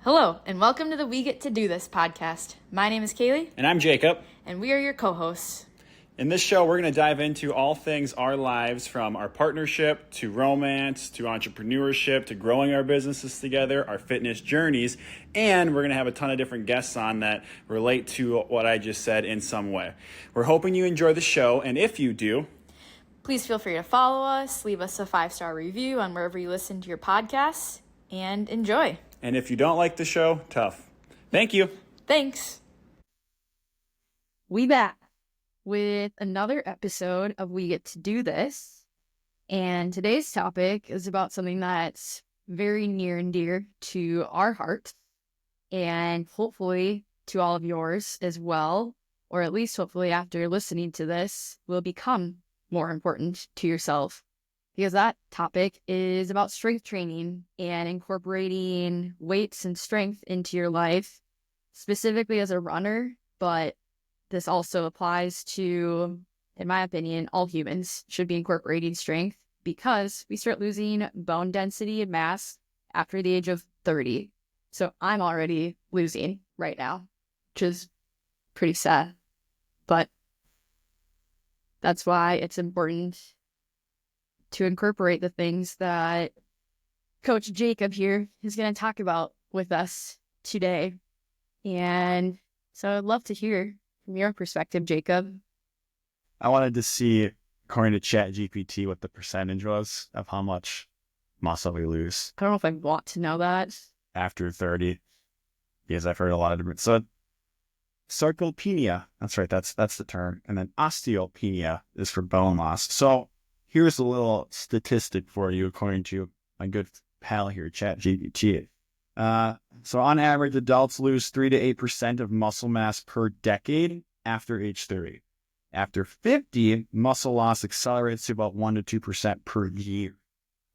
Hello, and welcome to the We Get to Do This podcast. My name is Kaylee. And I'm Jacob. And we are your co-hosts. In this show, we're going to dive into all things our lives, from our partnership to romance to entrepreneurship to growing our businesses together, our fitness journeys, and we're going to have a ton of different guests on that relate to what I just said in some way. We're hoping you enjoy the show, and if you do, please feel free to follow us, leave us a 5-star review on wherever you listen to your podcasts, and enjoy. And if you don't like the show, tough. Thank you. Thanks. We back with another episode of We Get to Do This. And today's topic is about something that's very near and dear to our hearts, and hopefully to all of yours as well, or at least hopefully after listening to this will become more important to yourself. Because that topic is about strength training and incorporating weights and strength into your life, specifically as a runner, but this also applies to, in my opinion, all humans should be incorporating strength because we start losing bone density and mass after the age of 30. So I'm already losing right now, which is pretty sad. But that's why it's important to incorporate the things that Coach Jacob here is going to talk about with us today. And so I'd love to hear from your perspective, Jacob. I wanted to see, according to ChatGPT, what the percentage was of how much muscle we lose. I don't know if I want to know that. After 30, because I've heard a lot of different. So, sarcopenia, that's right, that's the term. And then osteopenia is for bone loss. So, here's a little statistic for you, according to my good pal here, ChatGPT. So on average, adults lose 3 to 8% of muscle mass per decade after age 30. After 50, muscle loss accelerates to about 1 to 2% per year.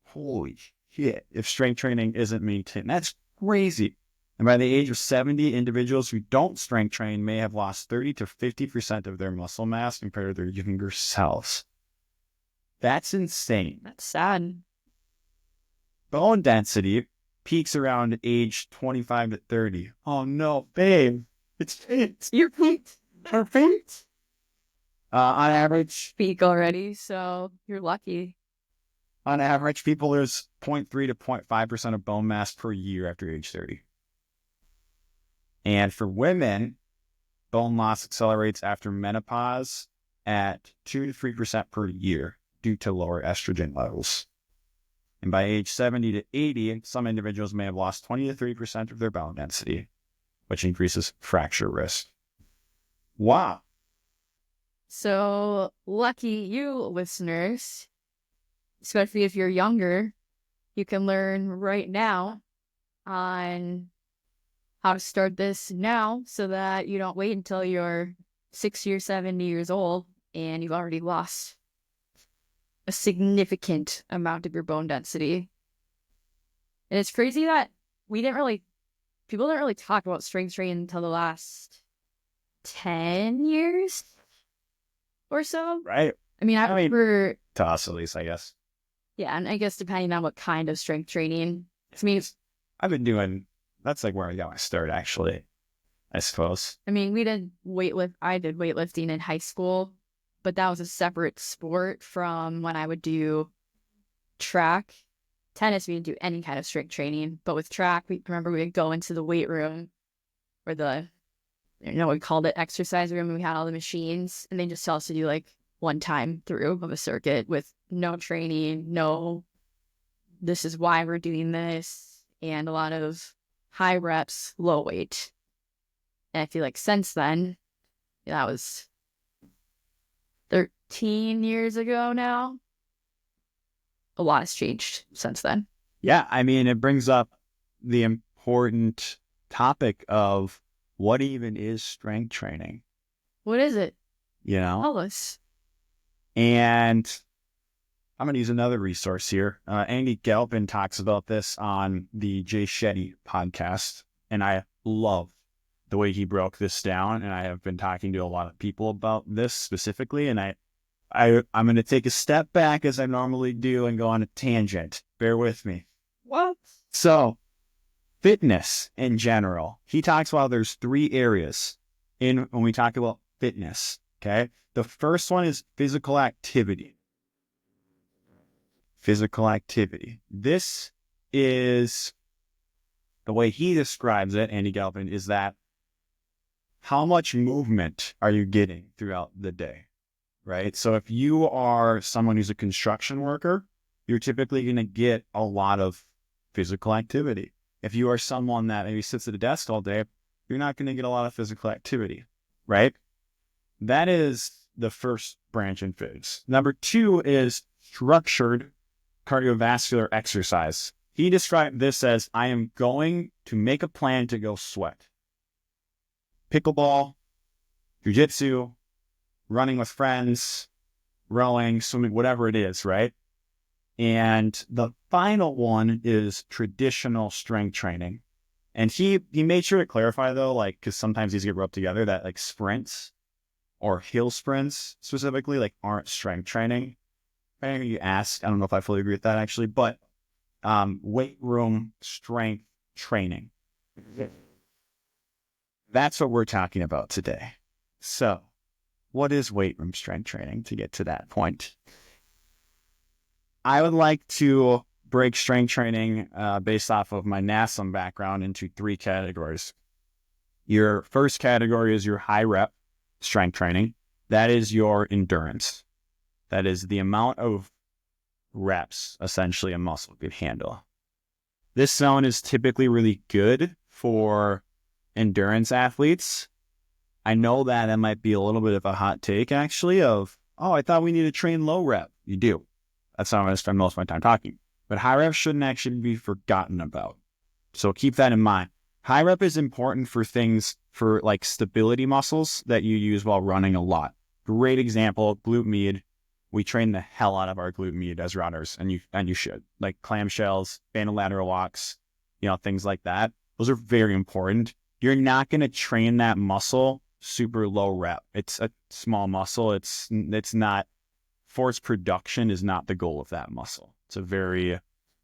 Holy shit. If strength training isn't maintained, that's crazy. And by the age of 70, individuals who don't strength train may have lost 30 to 50% of their muscle mass compared to their younger selves. That's insane. That's sad. Bone density peaks around age 25 to 30. Oh no, babe. It's your feet. Our feet. On average. Speak already, so you're lucky. On average, people lose 0.3 to 0.5% of bone mass per year after age 30. And for women, bone loss accelerates after menopause at 2 to 3% per year due to lower estrogen levels. And by age 70 to 80, some individuals may have lost 20 to 30% of their bone density, which increases fracture risk. Wow. So lucky you listeners, especially if you're younger, you can learn right now on how to start this now so that you don't wait until you're 60 or 70 years old and you've already lost a significant amount of your bone density. And it's crazy that people didn't really talk about strength training until the last 10 years or so. Right. I mean, to us at least, I guess. Yeah, and I guess depending on what kind of strength training. I mean, I've been doing, that's like where I got my start, actually, I suppose. I mean, I did weightlifting in high school, but that was a separate sport from when I would do track. Tennis, we didn't do any kind of strength training, but with track, we would go into the weight room or we called it exercise room, and we had all the machines, and they just tell us to do like one time through of a circuit with no training, no, this is why we're doing this, and a lot of high reps, low weight. And I feel like since then, that was 13 years ago now, a lot has changed since then. Yeah, I mean, it brings up the important topic of what even is strength training? What is it? Tell us. And I'm going to use another resource here. Andy Galpin talks about this on the Jay Shetty podcast, and I love the way he broke this down. And I have been talking to a lot of people about this specifically, and I'm going to take a step back as I normally do and go on a tangent. Bear with me. What? So fitness in general. He talks about there's 3 areas when we talk about fitness. Okay. The first one is physical activity. Physical activity. This is the way he describes it, Andy Galpin, is that how much movement are you getting throughout the day, right? So if you are someone who's a construction worker, you're typically going to get a lot of physical activity. If you are someone that maybe sits at a desk all day, you're not going to get a lot of physical activity, right? That is the first branch in fitness. Number 2 is structured cardiovascular exercise. He described this as, I am going to make a plan to go sweat. Pickleball, jiu-jitsu, running with friends, rowing, swimming, whatever it is, right? And the final one is traditional strength training. And he made sure to clarify though, like, because sometimes these get rubbed together, that like sprints or hill sprints specifically, like, aren't strength training. I know you asked, I don't know if I fully agree with that actually, but weight room strength training. That's what we're talking about today. So what is weight room strength training to get to that point? I would like to break strength training based off of my NASM background into 3 categories. Your first category is your high rep strength training. That is your endurance. That is the amount of reps, essentially, a muscle could handle. This zone is typically really good for endurance athletes. I know that might be a little bit of a hot take, actually, of, oh, I thought we need to train low rep. You do. That's not what I spend most of my time talking. But high rep shouldn't actually be forgotten about. So keep that in mind. High rep is important for things, for like stability muscles that you use while running a lot. Great example, glute med. We train the hell out of our glute med as runners, and you should. Like clamshells, banded lateral walks, things like that. Those are very important. You're not going to train that muscle super low rep. It's a small muscle. It's not, force production is not the goal of that muscle. It's a very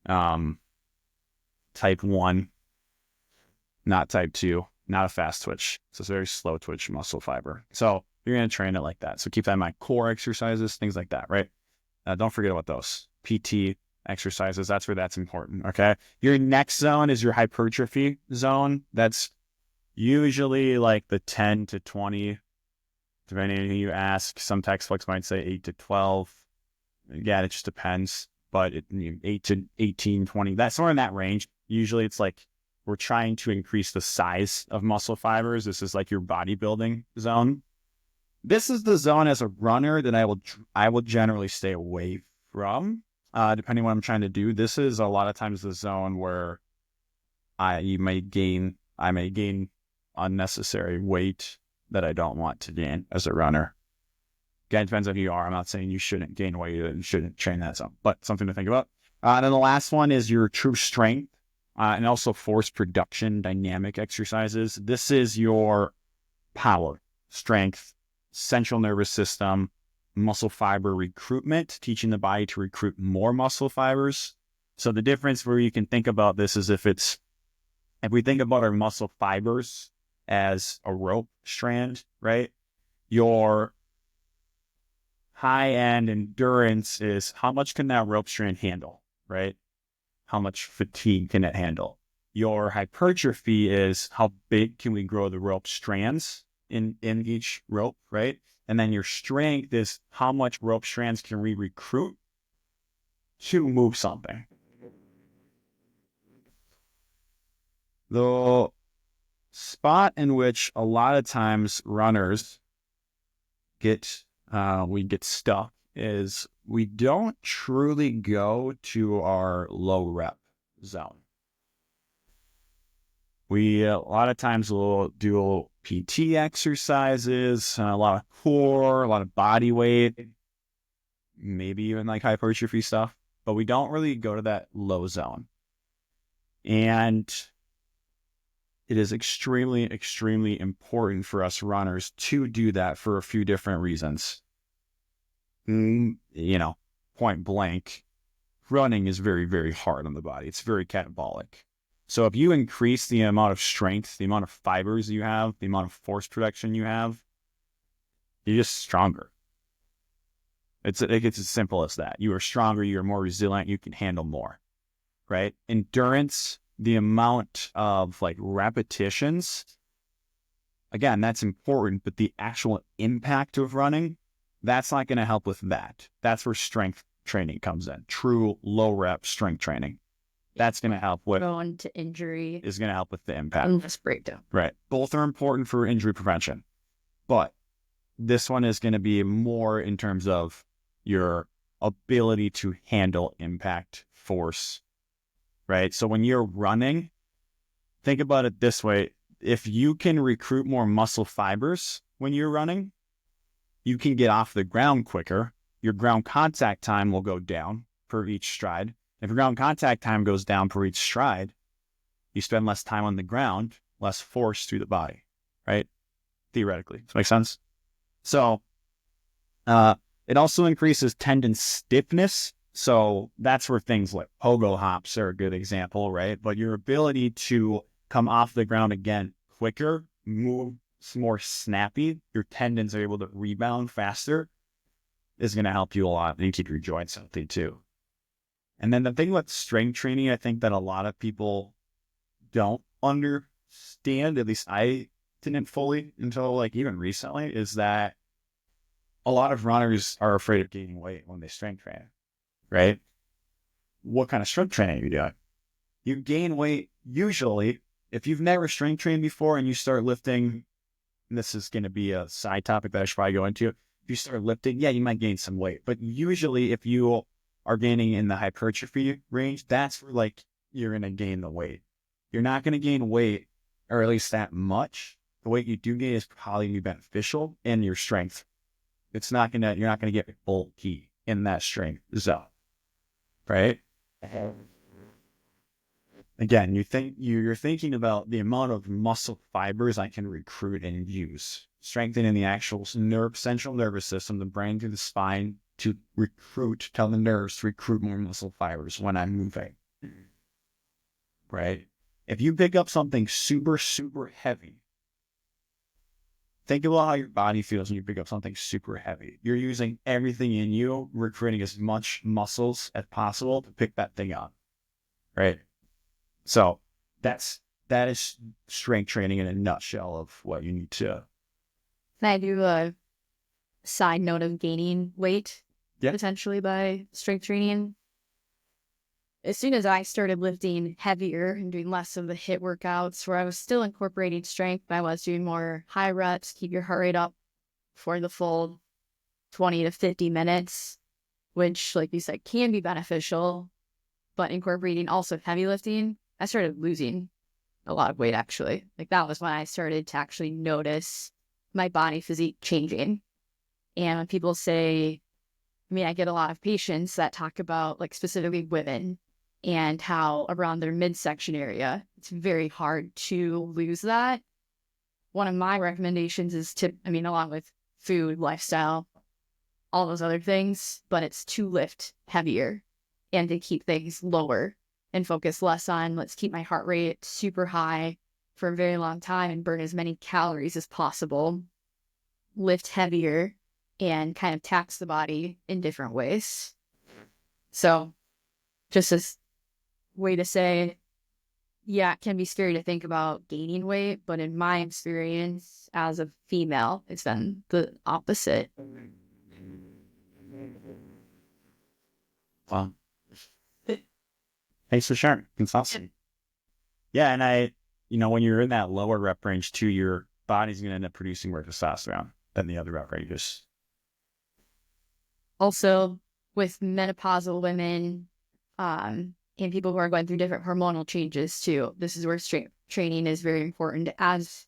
type 1, not type 2, not a fast twitch. It's a very slow twitch muscle fiber. So you're going to train it like that. So keep that in mind. Core exercises, things like that, right? Don't forget about those. PT exercises, that's where that's important, okay? Your next zone is your hypertrophy zone. That's usually like the 10 to 20, depending on who you ask. Some textbooks might say 8 to 12. Yeah, it just depends. But 8 to 18, 20, that's somewhere in that range. Usually it's like we're trying to increase the size of muscle fibers. This is like your bodybuilding zone. This is the zone as a runner that I will generally stay away from, depending on what I'm trying to do. This is a lot of times the zone where I may gain unnecessary weight that I don't want to gain as a runner. Again, it depends on who you are. I'm not saying you shouldn't gain weight and shouldn't train that zone, but something to think about. And then the last one is your true strength and also force production dynamic exercises. This is your power, strength, central nervous system, muscle fiber recruitment, teaching the body to recruit more muscle fibers. So the difference where you can think about this is if we think about our muscle fibers as a rope strand, right? Your high-end endurance is how much can that rope strand handle, right? How much fatigue can it handle? Your hypertrophy is how big can we grow the rope strands in each rope, right? And then your strength is how much rope strands can we recruit to move something. The spot in which a lot of times runners we get stuck is we don't truly go to our low rep zone. We a lot of times will do PT exercises, a lot of core, a lot of body weight, maybe even like hypertrophy stuff, but we don't really go to that low zone. And it is extremely, extremely important for us runners to do that for a few different reasons. Point blank, running is very, very hard on the body. It's very catabolic. So if you increase the amount of strength, the amount of fibers you have, the amount of force production you have, you're just stronger. It's as simple as that. You are stronger, you're more resilient, you can handle more, right? Endurance, the amount of like repetitions, again, that's important, but the actual impact of running, that's not going to help with that. That's where strength training comes in. True low rep strength training. That's going to help with Prone to injury. Is going to help with the impact. And less breakdown. Right. Both are important for injury prevention, but this one is going to be more in terms of your ability to handle impact force, right? So when you're running, think about it this way. If you can recruit more muscle fibers when you're running, you can get off the ground quicker. Your ground contact time will go down per each stride. If your ground contact time goes down per each stride, you spend less time on the ground, less force through the body, right? Theoretically. Does that make sense? So, it also increases tendon stiffness. So that's where things like pogo hops are a good example, right? But your ability to come off the ground again quicker, move more snappy, your tendons are able to rebound faster, is going to help you a lot and keep your joints healthy too. And then the thing with strength training, I think that a lot of people don't understand, at least I didn't fully until like even recently, is that a lot of runners are afraid of gaining weight when they strength train, right? What kind of strength training are you doing? You gain weight usually if you've never strength trained before and you start lifting. And this is going to be a side topic that I should probably go into. If you start lifting, yeah, you might gain some weight, but usually if you are gaining in the hypertrophy range, that's where like you're going to gain the weight. You're not going to gain weight, or at least that much. The weight you do gain is probably be beneficial in your strength. You're not going to get bulky in that strength zone, right? Again, you're thinking about the amount of muscle fibers I can recruit and use, strengthening the actual central nervous system, the brain through the spine to tell the nerves to recruit more muscle fibers when I'm moving, right? If you pick up something super, super heavy, think about how your body feels when you pick up something super heavy. You're using everything in you, recruiting as much muscles as possible to pick that thing up, right? So that is strength training in a nutshell of what you need to. Can I do a side note of gaining weight potentially by strength training? As soon as I started lifting heavier and doing less of the HIIT workouts where I was still incorporating strength, I was doing more high reps, keep your heart rate up for the full 20 to 50 minutes, which, like you said, can be beneficial, but incorporating also heavy lifting, I started losing a lot of weight, actually. Like, that was when I started to actually notice my body physique changing. And when people say, I get a lot of patients that talk about, like, specifically women and how around their midsection area, it's very hard to lose that. One of my recommendations is along with food, lifestyle, all those other things, but it's to lift heavier and to keep things lower and focus less on, let's keep my heart rate super high for a very long time and burn as many calories as possible, lift heavier, and kind of tax the body in different ways. So just as way to say, yeah, it can be scary to think about gaining weight, but in my experience as a female, it's been the opposite. Wow. Thanks for sharing. It's awesome. Yeah, and when you're in that lower rep range too, your body's going to end up producing more testosterone than the other rep ranges. Also, with menopausal women, and people who are going through different hormonal changes too, this is where strength training is very important. As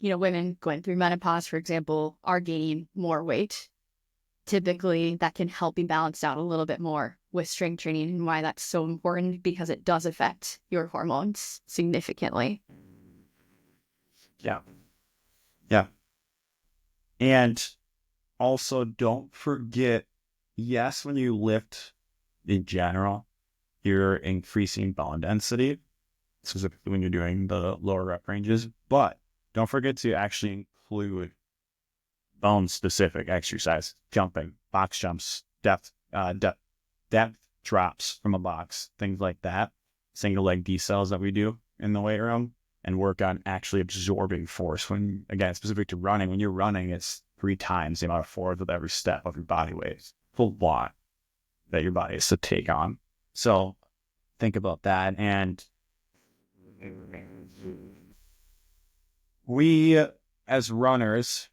women going through menopause, for example, are gaining more weight. Typically, that can help be balanced out a little bit more with strength training, and why that's so important, because it does affect your hormones significantly. Yeah. And also, don't forget, yes, when you lift in general, you're increasing bone density. specifically when you're doing the lower rep ranges. But don't forget to actually include bone specific exercise, jumping, box jumps, depth drops from a box, things like that, single leg decels that we do in the weight room, and work on actually absorbing force. When, again, specific to running, when you're running, it's 3 times the amount of force with every step of your body weight. It's a lot that your body is to take on. So think about that. And we, as runners,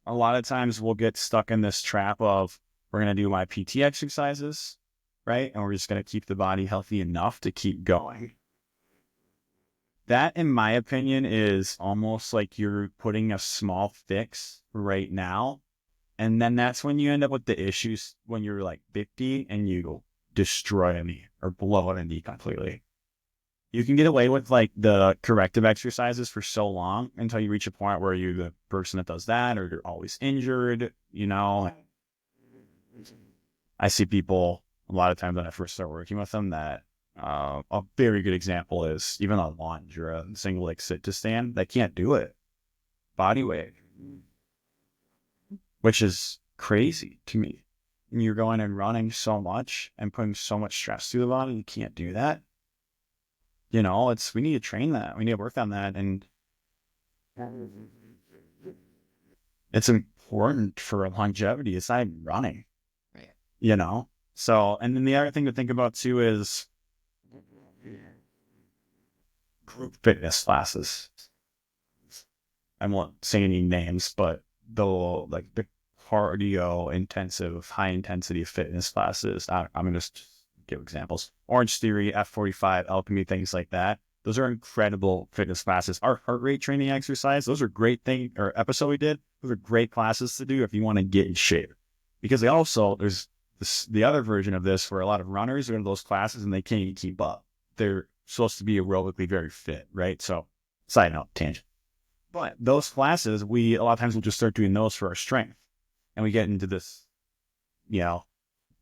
a lot of times we'll get stuck in this trap of, we're going to do my PT exercises, right? And we're just going to keep the body healthy enough to keep going. That, in my opinion, is almost like you're putting a small fix right now. And then that's when you end up with the issues when you're like 50 and you destroy a knee or blow a knee completely. You can get away with like the corrective exercises for so long until you reach a point where you're the person that does that, or you're always injured, you know. I see people a lot of times when I first start working with them that a very good example is even a lunge or a single leg sit to stand. They can't do it. Body weight, which is crazy to me. And you're going and running so much and putting so much stress through the body, you can't do that. You know, we need to train that. We need to work on that. And it's important for longevity. It's not even running, Right. you know? So, and then the other thing to think about too is group fitness classes. I won't say any names, but the cardio intensive, high intensity fitness classes. I'm going to just give examples. Orange Theory, F45, Alchemy, things like that. Those are incredible fitness classes. Our heart rate training exercise, those are great thing or episode we did. Those are great classes to do if you want to get in shape. Because there's the other version of this where a lot of runners are in those classes and they can't even keep up. They're supposed to be aerobically very fit, right? So, side note, tangent. But those classes, a lot of times we'll just start doing those for our strength. And we get into this,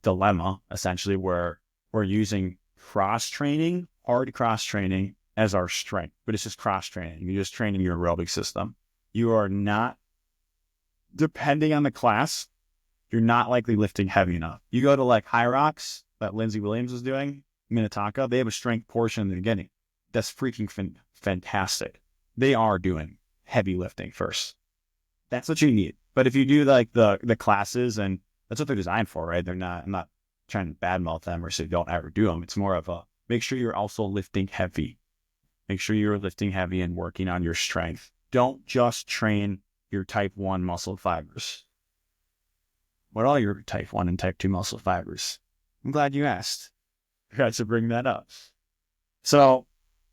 dilemma, essentially, where we're using cross-training, hard cross-training as our strength. But it's just cross-training. You're just training your aerobic system. You are not, depending on the class, you're not likely lifting heavy enough. You go to like High Rocks that Lindsey Williams was doing, Minnetonka, they have a strength portion in the beginning. That's freaking fantastic. They are doing heavy lifting first. That's what you need. But if you do like the classes, and that's what they're designed for, right? I'm not trying to badmouth them or say don't ever do them. It's more of a, make sure you're also lifting heavy. Make sure you're lifting heavy and working on your strength. Don't just train your type 1 muscle fibers. What are your type 1 and type 2 muscle fibers? I'm glad you asked. I got to bring that up. So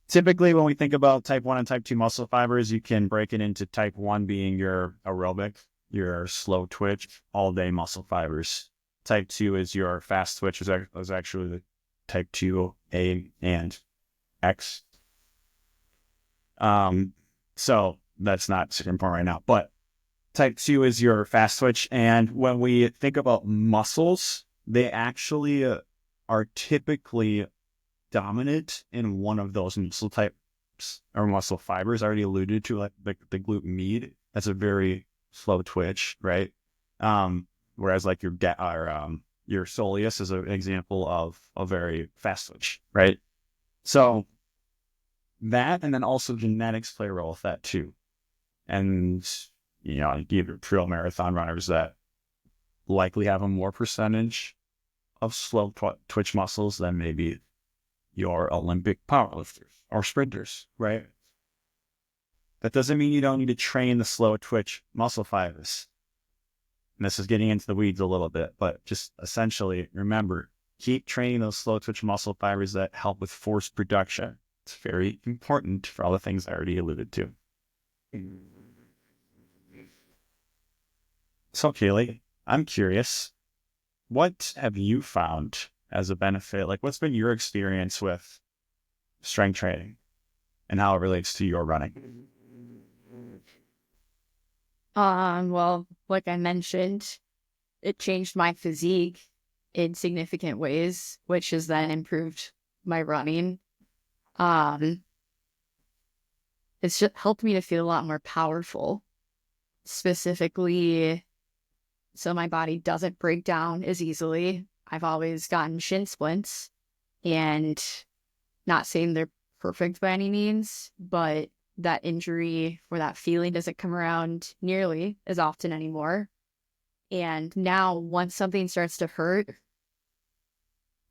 typically when we think about type 1 and type 2 muscle fibers, you can break it into type 1 being your aerobic, your slow twitch, all day muscle fibers. Type 2 is your fast twitch, is actually the type 2A and X. So that's not super important right now, but type 2 is your fast twitch. And when we think about muscles, they actually are typically dominant in one of those muscle types or muscle fibers. I already alluded to like the glute med. That's a very slow twitch, right? Whereas like your soleus is an example of a very fast twitch, right? So that, and then also genetics play a role with that too. And, you have your trail marathon runners that likely have a more percentage of slow twitch muscles than maybe your Olympic powerlifters or sprinters, right? That doesn't mean you don't need to train the slow twitch muscle fibers. And this is getting into the weeds a little bit, but just essentially remember, keep training those slow twitch muscle fibers that help with force production. It's very important for all the things I already alluded to. So, Kaylee, I'm curious, what have you found as a benefit? Like, what's been your experience with strength training and how it relates to your running? Well, like I mentioned, it changed my physique in significant ways, which has then improved my running. it's just helped me to feel a lot more powerful, specifically so my body doesn't break down as easily. I've always gotten shin splints, and not saying they're perfect by any means, but that injury or that feeling doesn't come around nearly as often anymore. And now once something starts to hurt,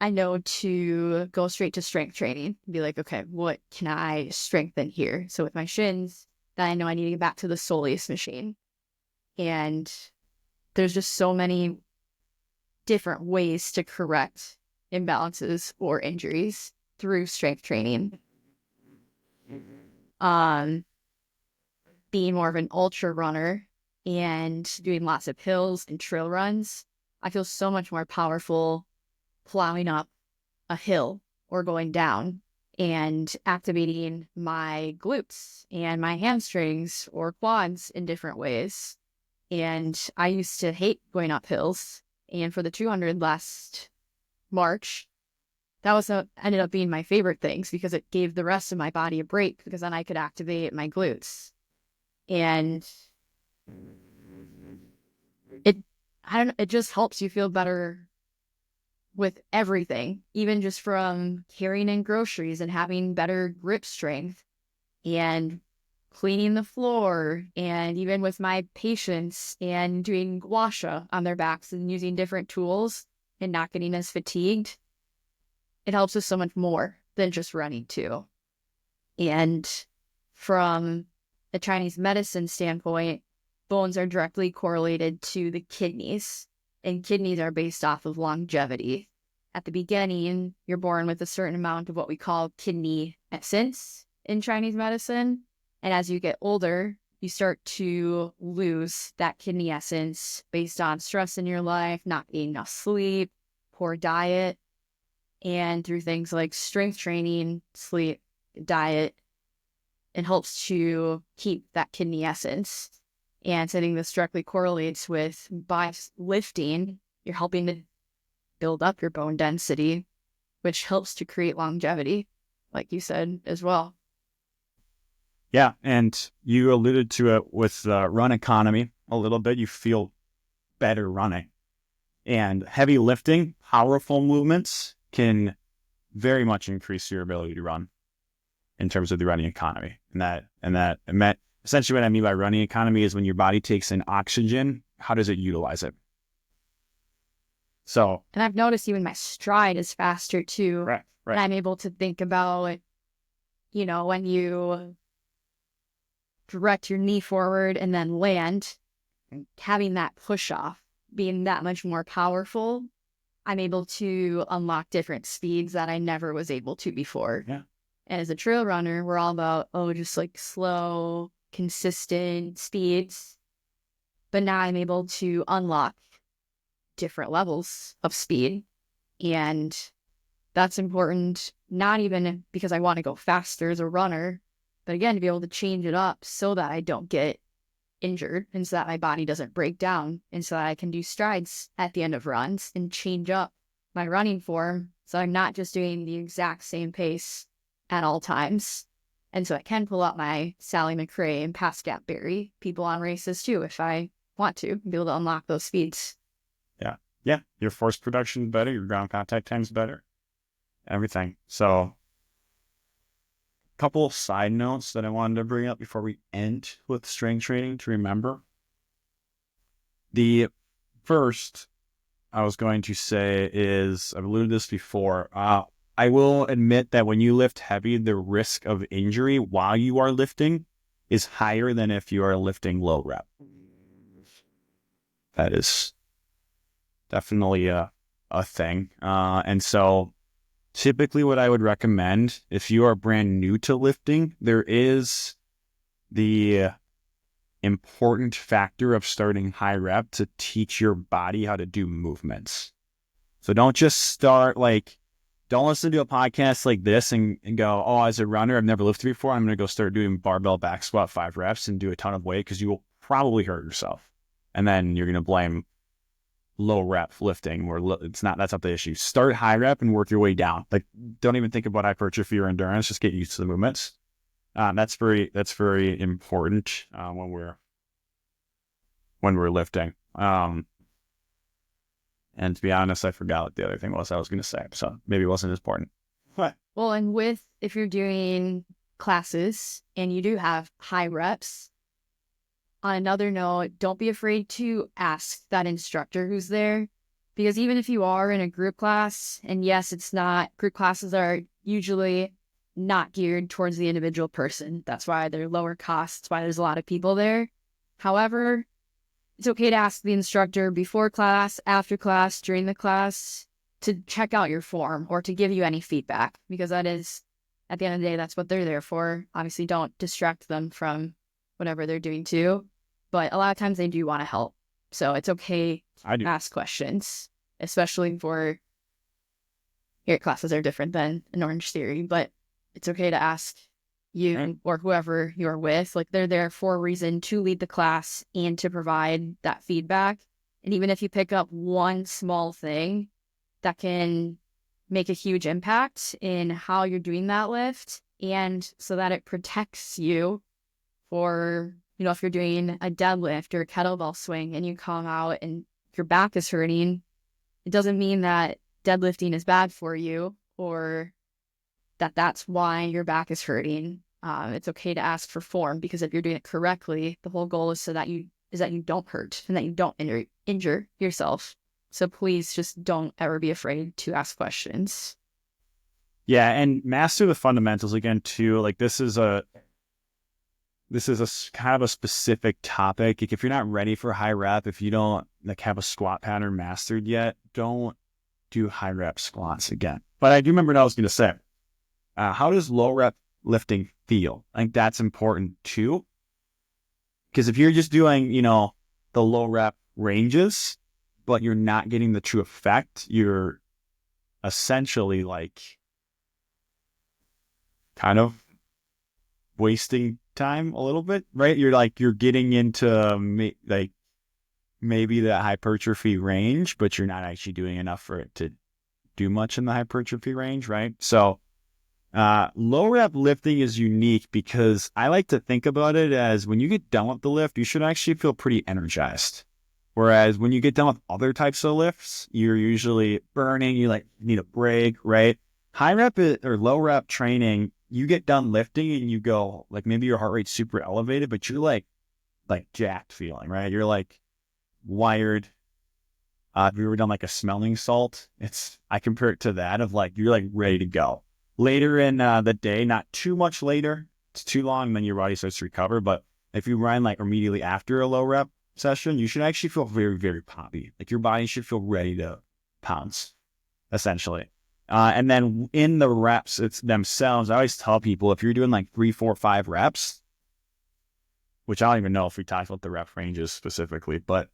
I know to go straight to strength training and be like, okay, what can I strengthen here? So with my shins, then I know I need to get back to the soleus machine. And there's just so many different ways to correct imbalances or injuries through strength training. Being more of an ultra runner and doing lots of hills and trail runs, I feel so much more powerful plowing up a hill or going down and activating my glutes and my hamstrings or quads in different ways. And I used to hate going up hills. And for the 200 last March, that ended up being my favorite things because it gave the rest of my body a break, because then I could activate my glutes. And it just helps you feel better with everything, even just from carrying in groceries and having better grip strength and cleaning the floor, and even with my patients and doing gua sha on their backs and using different tools and not getting as fatigued. It helps us so much more than just running too. And from a Chinese medicine standpoint, bones are directly correlated to the kidneys, and kidneys are based off of longevity. At the beginning, you're born with a certain amount of what we call kidney essence in Chinese medicine. And as you get older, you start to lose that kidney essence based on stress in your life, not getting enough sleep, poor diet. And through things like strength training, sleep, diet, it helps to keep that kidney essence. And something this directly correlates with, by lifting, you're helping to build up your bone density, which helps to create longevity, like you said as well. Yeah, and you alluded to it with run economy a little bit. You feel better running. And heavy lifting, powerful movements can very much increase your ability to run in terms of the running economy. And essentially what I mean by running economy is when your body takes in oxygen, how does it utilize it? So, and I've noticed even my stride is faster too. Right. And I'm able to think about, when you direct your knee forward and then land, having that push off, being that much more powerful, I'm able to unlock different speeds that I never was able to before. Yeah. And as a trail runner, we're all about, just like slow, consistent speeds. But now I'm able to unlock different levels of speed. And that's important, not even because I want to go faster as a runner, but again, to be able to change it up so that I don't get injured and so that my body doesn't break down, and so that I can do strides at the end of runs and change up my running form so I'm not just doing the exact same pace at all times. And so I can pull out my Sally McRae and Pascal Berry people on races too if I want to, be able to unlock those speeds. Yeah. Your force production is better, your ground contact time is better, everything. So, couple of side notes that I wanted to bring up before we end with strength training to remember. The first I was going to say is, I've alluded to this before, I will admit that when you lift heavy, the risk of injury while you are lifting is higher than if you are lifting low rep. That is definitely a thing. And so typically what I would recommend, if you are brand new to lifting, there is the important factor of starting high rep to teach your body how to do movements. So don't just start don't listen to a podcast like this and go, oh, as a runner, I've never lifted before, I'm going to go start doing barbell back squat 5 reps and do a ton of weight, because you will probably hurt yourself. And then you're going to blame low rep lifting, where that's not the issue. Start high rep and work your way down. Don't even think about hypertrophy or endurance, just get used to the movements. That's very important when we're lifting. And to be honest, I forgot what the other thing was I was going to say, so maybe it wasn't as important. But Well, and if you're doing classes and you do have high reps, on another note, don't be afraid to ask that instructor who's there, because even if you are in a group class, and yes, group classes are usually not geared towards the individual person. That's why they're lower cost. That's why there's a lot of people there. However, it's okay to ask the instructor before class, after class, during the class to check out your form or to give you any feedback, because that is, at the end of the day, that's what they're there for. Obviously, don't distract them from whatever they're doing too. But a lot of times they do want to help. So it's okay to ask questions, especially for your classes are different than an Orange Theory, but it's okay to ask you or whoever you're with. Like, they're there for a reason to lead the class and to provide that feedback. And even if you pick up one small thing that can make a huge impact in how you're doing that lift, and so that it protects you for, if you're doing a deadlift or a kettlebell swing and you come out and your back is hurting, it doesn't mean that deadlifting is bad for you or that's why your back is hurting. It's okay to ask for form, because if you're doing it correctly, the whole goal is that you don't hurt and that you don't injure yourself. So please just don't ever be afraid to ask questions. Yeah, and master the fundamentals again too. Like, this is a kind of a specific topic. Like, if you're not ready for high rep, if you don't have a squat pattern mastered yet, don't do high rep squats again. But I do remember what I was going to say. How does low rep lifting feel? I think that's important too. Because if you're just doing, the low rep ranges, but you're not getting the true effect, you're essentially kind of wasting time a little bit, right? You're getting into maybe the hypertrophy range, but you're not actually doing enough for it to do much in the hypertrophy range, right? So low rep lifting is unique because I like to think about it as when you get done with the lift, you should actually feel pretty energized. Whereas when you get done with other types of lifts, you're usually burning, you need a break, right? High rep or low rep training, you get done lifting and you go, maybe your heart rate's super elevated, but you're like jacked feeling, right? You're wired. If you ever done a smelling salt, I compare it to that of you're ready to go. Later in the day, not too much later, it's too long, and then your body starts to recover. But if you run immediately after a low rep session, you should actually feel very, very poppy. Your body should feel ready to pounce, essentially. And then in the reps themselves, I always tell people, if you're doing 3, 4, 5 reps, which I don't even know if we talked about the rep ranges specifically, but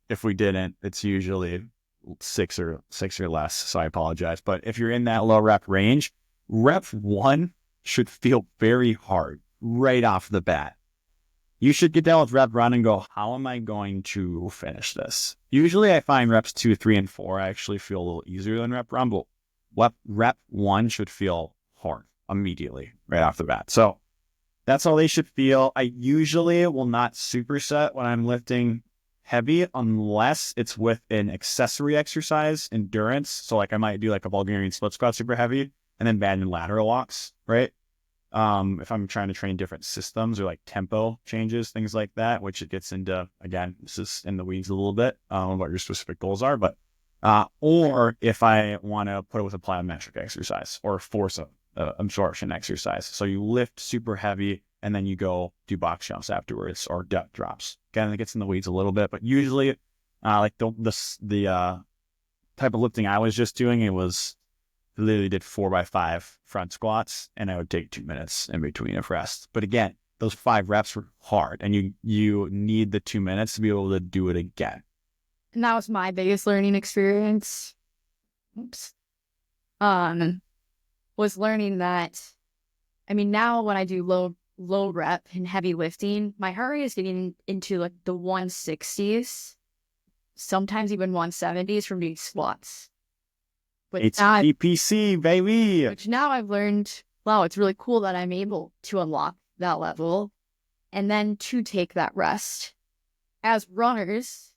if we didn't, it's usually 6 or less. So I apologize. But if you're in that low rep range, rep 1 should feel very hard right off the bat. You should get down with rep 1 and go, how am I going to finish this? Usually I find reps 2, 3, and 4 actually feel a little easier than rep 1, but rep 1 should feel hard immediately right off the bat. So that's how they should feel. I usually will not superset when I'm lifting heavy unless it's with an accessory exercise, endurance. So I might do a Bulgarian split squat super heavy and then band and lateral walks, right? If I'm trying to train different systems or tempo changes, things like that, which it gets into, again, this is in the weeds a little bit, what your specific goals are, but, or if I want to put it with a plyometric exercise or force absorption exercise. So you lift super heavy and then you go do box jumps afterwards or depth drops. Again, it gets in the weeds a little bit, but usually, the type of lifting I was just doing, it was literally did 4x5 front squats, and I would take 2 minutes in between of rest. But again, those 5 reps were hard, and you need the 2 minutes to be able to do it again. And that was my biggest learning experience. Was learning that, now when I do low rep and heavy lifting, my heart rate is getting into the 160s, sometimes even 170s from doing squats. It's PPC, baby. Which now I've learned wow, it's really cool that I'm able to unlock that level and then to take that rest. As runners,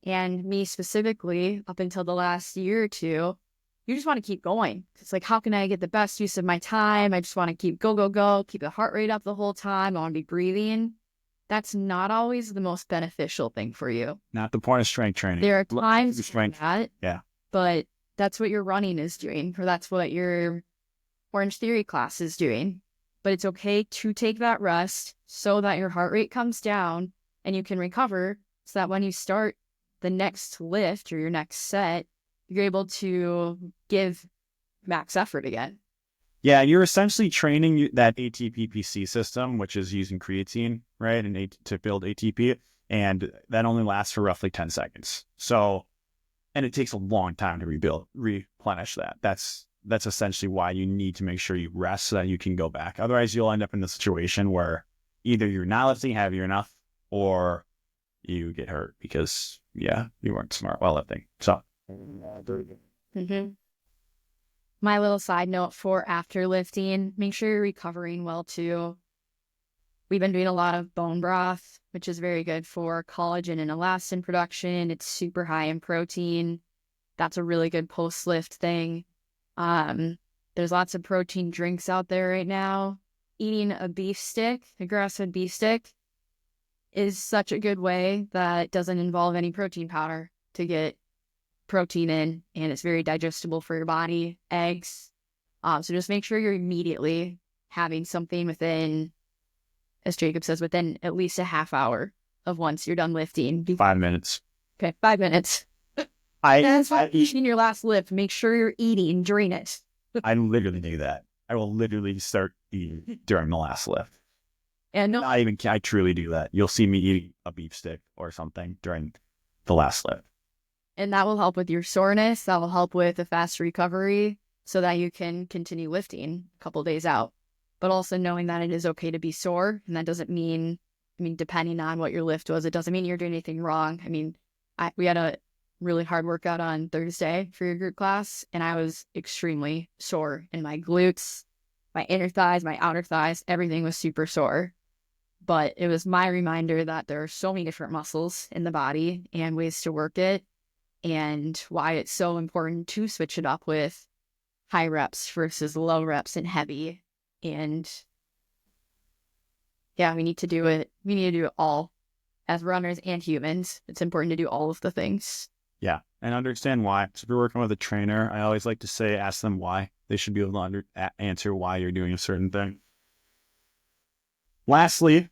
and me specifically, up until the last year or two, you just want to keep going. It's like, how can I get the best use of my time? I just want to keep go, keep the heart rate up the whole time. I want to be breathing. That's not always the most beneficial thing for you. Not the point of strength training. There are times for strength. that, Yeah. but that's what your running is doing, or that's what your Orange Theory class is doing. But it's okay to take that rest so that your heart rate comes down and you can recover, so that when you start the next lift or your next set, you're able to give max effort again. Yeah, you're essentially training that ATPPC system, which is using creatine, right, and to build ATP, and that only lasts for roughly 10 seconds. So, and it takes a long time to replenish that. That's essentially why you need to make sure you rest so that you can go back. Otherwise, you'll end up in the situation where either you're not lifting heavy enough or you get hurt because, you weren't smart while lifting. So, My little side note for after lifting, make sure you're recovering well too. We've been doing a lot of bone broth, which is very good for collagen and elastin production. It's super high in protein. That's a really good post-lift thing. There's lots of protein drinks out there right now. Eating a beef stick, a grass-fed beef stick, is such a good way that doesn't involve any protein powder to get protein in, and it's very digestible for your body. Eggs. So just make sure you're immediately having something within, as Jacob says, within at least a half hour of once you're done lifting. 5 minutes. Okay, 5 minutes. That's why in your last lift, make sure you're eating during it. I literally do that. I will literally start eating during the last lift. And no, I truly do that. You'll see me eating a beef stick or something during the last lift. And that will help with your soreness. That will help with a fast recovery so that you can continue lifting a couple days out. But also knowing that it is okay to be sore. And that doesn't mean, depending on what your lift was, it doesn't mean you're doing anything wrong. We had a really hard workout on Thursday for your group class, and I was extremely sore in my glutes, my inner thighs, my outer thighs. Everything was super sore. But it was my reminder that there are so many different muscles in the body and ways to work it, and why it's so important to switch it up with high reps versus low reps and heavy. And yeah, we need to do it. We need to do it all as runners and humans. It's important to do all of the things. Yeah, and understand why. So if you're working with a trainer, I always like to say, ask them why. They should be able to answer why you're doing a certain thing. Lastly,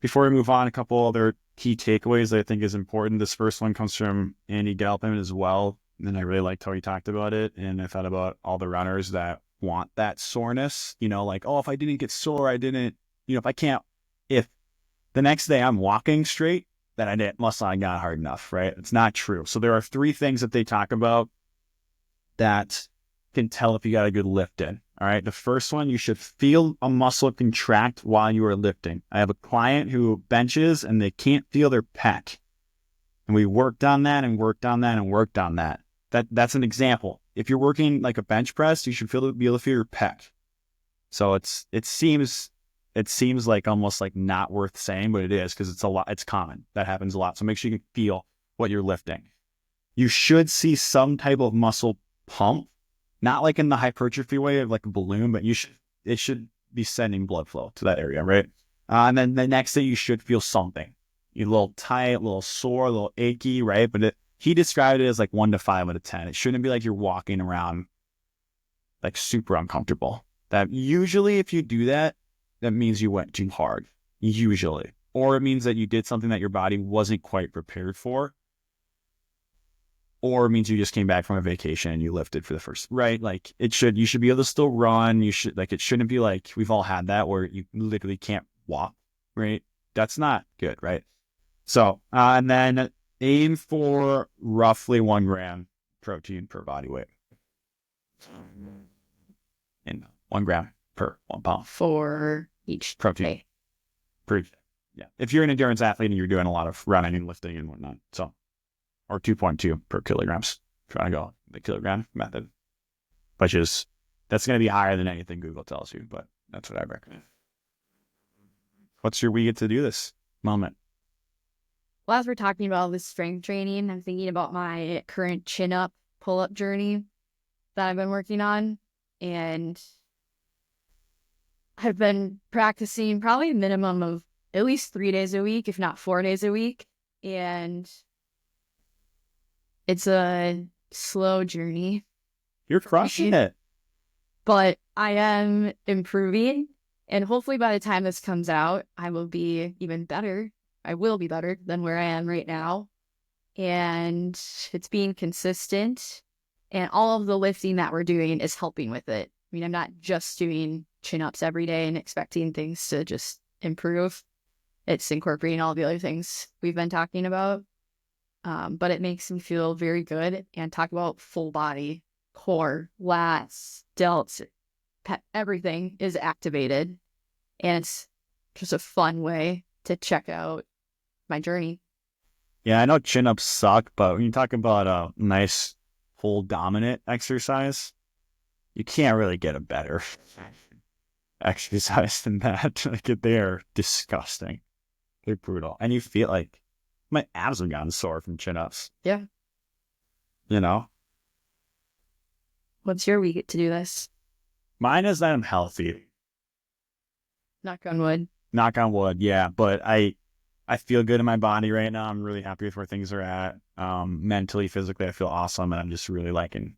before we move on, a couple other key takeaways that I think is important. This first one comes from Andy Galpin as well. And I really liked how he talked about it. And I thought about all the runners that want that soreness, like, oh, if I didn't get sore, if the next day I'm walking straight, then I must not have got hard enough, right? It's not true. So there are 3 things that they talk about that can tell if you got a good lift in. All right. The first one, you should feel a muscle contract while you are lifting. I have a client who benches and they can't feel their pec. And we worked on that and worked on that and worked on that. That's an example. If you're working like a bench press, you should be able to feel your pec. So it seems like almost like not worth saying, but it is, because it's common. That happens a lot. So make sure you can feel what you're lifting. You should see some type of muscle pump. Not like in the hypertrophy way of like a balloon, but it should be sending blood flow to that area, right? And then the next day you should feel something. You're a little tight, a little sore, a little achy, right? But he described it as like 1 to 5 out of 10. It shouldn't be like you're walking around like super uncomfortable. That usually if you do that, that means you went too hard, usually. Or it means that you did something that your body wasn't quite prepared for. Or it means you just came back from a vacation and you lifted for the first, right? Like you should be able to still run. It shouldn't be like, we've all had that where you literally can't walk, right? That's not good, right? So, and then aim for roughly 1 gram protein per body weight. And 1 gram per 1 pound. For each protein. Yeah. If you're an endurance athlete and you're doing a lot of running and lifting and whatnot. So, or 2.2 per kilograms. Trying to go the kilogram method, which is That's going to be higher than anything Google tells you, but that's what I recommend. What's your we get to do this moment? Well, as we're talking about this strength training, I'm thinking about my current chin-up, pull-up journey that I've been working on. And I've been practicing probably a minimum of at least 3 days a week, if not 4 days a week. And it's a slow journey. You're crushing it. But I am improving. And hopefully by the time this comes out, I will be even better. I will be better than where I am right now. And it's being consistent. And all of the lifting that we're doing is helping with it. I mean, I'm not just doing chin-ups every day and expecting things to just improve. It's incorporating all the other things we've been talking about. But it makes me feel very good. And talk about full body, core, lats, delts, everything is activated. And it's just a fun way to check out my journey. Yeah, I know chin-ups suck, but when you talk about a nice full dominant exercise, you can't really get a better exercise than that. Like, they're disgusting. They're brutal. And you feel like my abs have gotten sore from chin-ups. Yeah. You know? What's your week to do this? Mine is that I'm healthy. Knock on wood. Knock on wood, yeah. But I feel good in my body right now. I'm really happy with where things are at. Mentally, physically, I feel awesome. And I'm just really liking,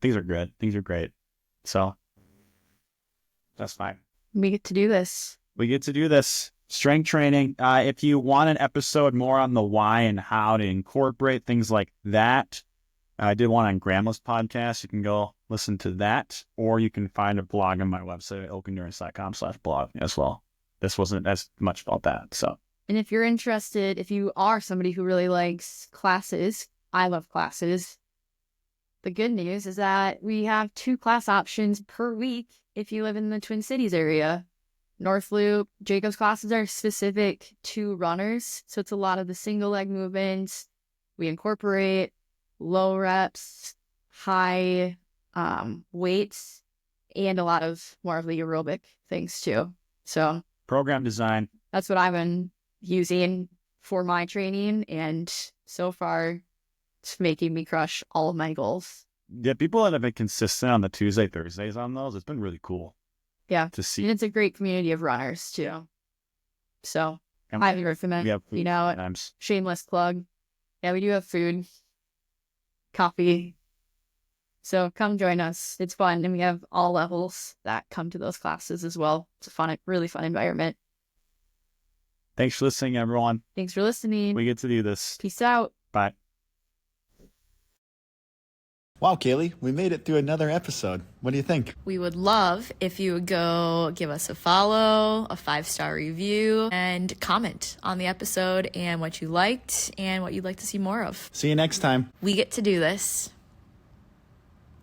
things are good. Things are great. So that's fine. We get to do this. We get to do this. Strength training. If you want an episode more on the why and how to incorporate things like that, I did one on Grandma's podcast. You can go listen to that, or you can find a blog on my website at oakendurance.com/blog as well. This wasn't as much about that. So, and if you're interested, if you are somebody who really likes classes, I love classes. The good news is that we have 2 class options per week if you live in the Twin Cities area. North Loop, Jacob's classes are specific to runners. So it's a lot of the single leg movements. We incorporate low reps, high weights, and a lot of more of the aerobic things too. So program design. That's what I've been using for my training. And so far, it's making me crush all of my goals. Yeah, people that have been consistent on the Tuesday, Thursdays on those, it's been really cool. Yeah. To see. And it's a great community of runners too. So I highly recommend, shameless plug. Yeah, we do have food, coffee. So come join us. It's fun. And we have all levels that come to those classes as well. It's a really fun environment. Thanks for listening, everyone. Thanks for listening. We get to do this. Peace out. Bye. Wow, Kaylee, we made it through another episode. What do you think? We would love if you would go give us a follow, a 5-star review, and comment on the episode and what you liked and what you'd like to see more of. See you next time. We get to do this.